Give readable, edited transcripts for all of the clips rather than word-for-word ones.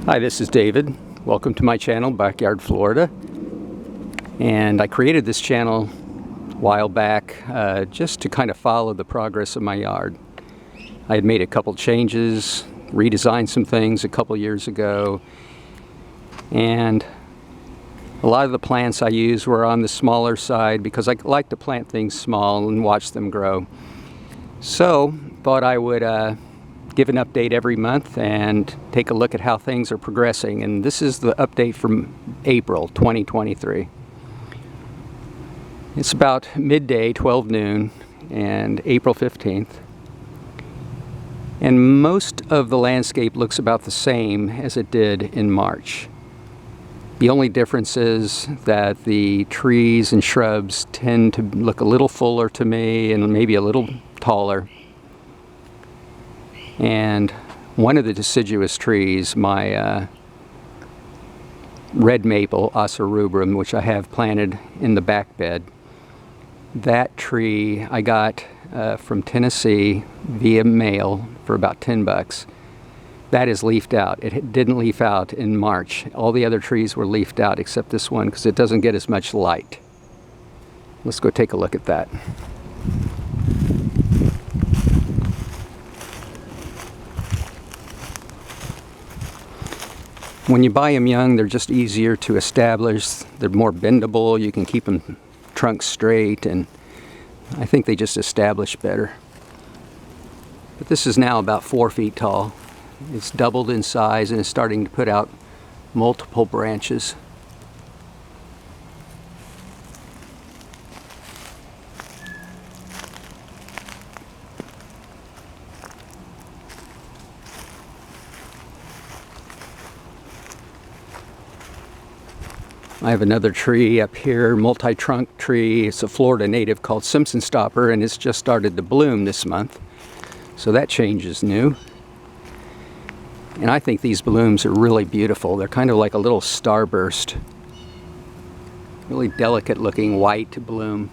Hi, this is David. Welcome to my channel, Backyard Florida. And I created this channel a while back just to kind of follow the progress of my yard. I had made a couple changes, redesigned some things a couple years ago, and a lot of the plants I used were on the smaller side because I like to plant things small and watch them grow. So, thought I would give an update every month and take a look at how things are progressing. And this is the update from April 2023. It's about midday, 12 noon, and April 15th. And most of the landscape looks about the same as it did in March. The only difference is that the trees and shrubs tend to look a little fuller to me and maybe a little taller. And one of the deciduous trees, my red maple, Acer rubrum, which I have planted in the back bed, that tree I got from Tennessee via mail for about 10 bucks. That is leafed out. It didn't leaf out in March. All the other trees were leafed out except this one because it doesn't get as much light. Let's go take a look at that. When you buy them young, they're just easier to establish. They're more bendable. You can keep them trunks straight, and I think they just establish better. But this is now about 4 feet tall. It's doubled in size and is starting to put out multiple branches. I have another tree up here, multi-trunk tree. It's a Florida native called Simpson Stopper, and it's just started to bloom this month. So that change is new. And I think these blooms are really beautiful. They're kind of like a little starburst. Really delicate looking white bloom.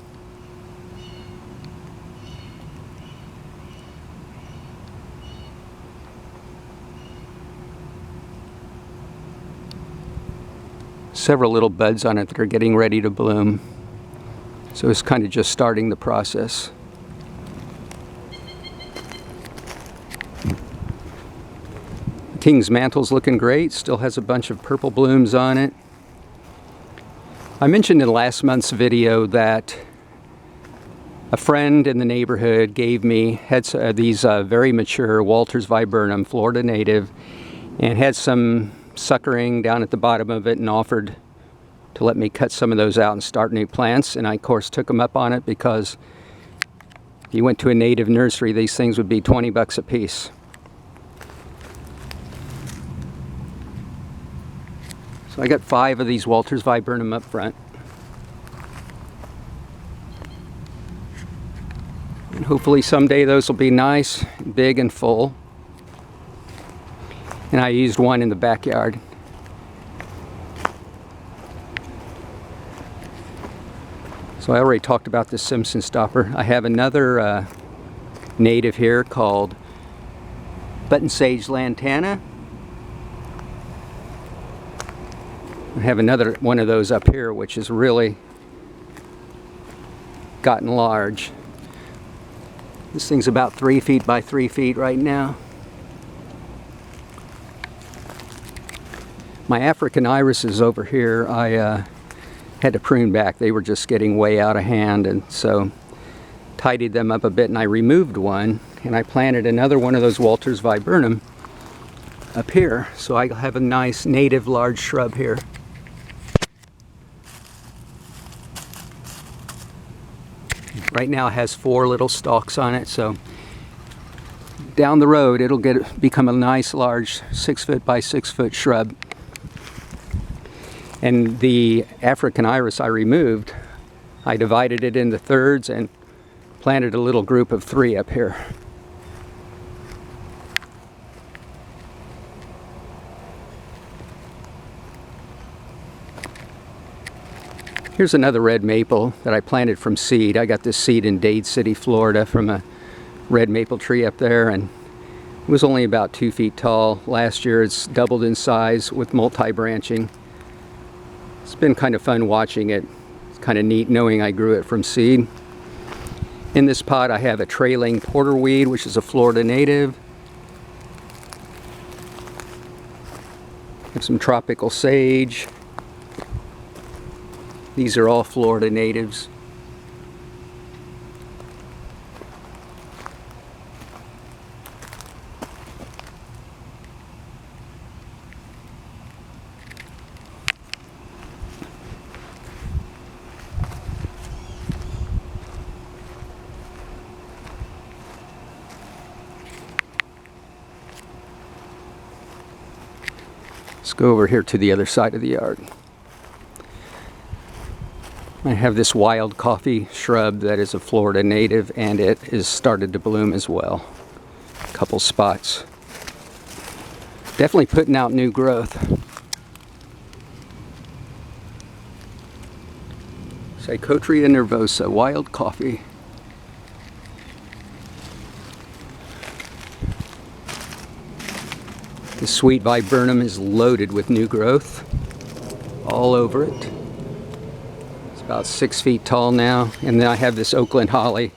Several little buds on it that are getting ready to bloom. So it's kind of just starting the process. King's Mantle's looking great, still has a bunch of purple blooms on it. I mentioned in last month's video that a friend in the neighborhood gave me these very mature Walters viburnum, Florida native, and had some suckering down at the bottom of it and offered to let me cut some of those out and start new plants. And I, of course, took him up on it because if you went to a native nursery, these things would be 20 bucks a piece. So I got 5 of these Walters viburnum up front. And hopefully someday those will be nice, big and full. And I used one in the backyard. So I already talked about this Simpson Stopper. I have another native here called Button Sage Lantana. I have another one of those up here which has really gotten large. This thing's about 3 feet by 3 feet right now. My African irises over here, I had to prune back. They were just getting way out of hand, and so tidied them up a bit, and I removed one, and I planted another one of those Walters viburnum up here. So I have a nice native large shrub here. Right now it has 4 little stalks on it, so down the road it'll become a nice large 6 foot by 6 foot shrub. And the African iris I removed, I divided it into thirds and planted a little group of 3 up here. Here's another red maple that I planted from seed. I got this seed in Dade City, Florida from a red maple tree up there, and It was only about 2 feet tall. Last year it's doubled in size with multi-branching. It's been kind of fun watching it. It's kind of neat knowing I grew it from seed. In this pot I have a trailing porterweed, which is a Florida native. I have some tropical sage. These are all Florida natives. Let's go over here to the other side of the yard. I have this wild coffee shrub that is a Florida native, and it is started to bloom as well. A couple spots. Definitely putting out new growth. Psychotria nervosa, wild coffee. The sweet viburnum is loaded with new growth all over it. It's about 6 feet tall now. And then I have this Oakland holly,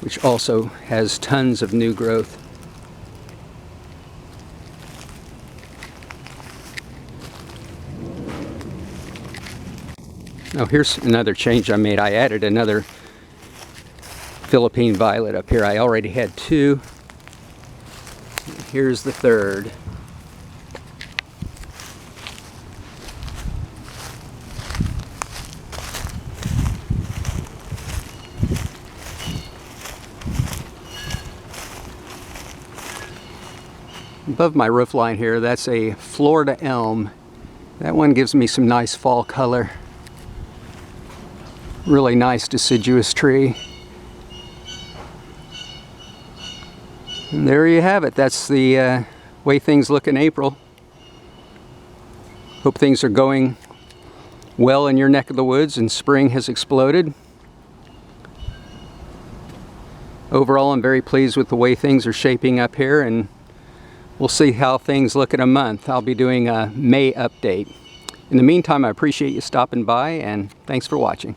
which also has tons of new growth. Oh, here's another change I made. I added another Philippine violet up here. I already had 2. Here's the 3rd. Above my roof line here, that's a Florida elm. That one gives me some nice fall color. Really nice deciduous tree. And there you have it. That's the way things look in April. Hope things are going well in your neck of the woods and spring has exploded. Overall, I'm very pleased with the way things are shaping up here, and we'll see how things look in a month. I'll be doing a May update. In the meantime, I appreciate you stopping by, and thanks for watching.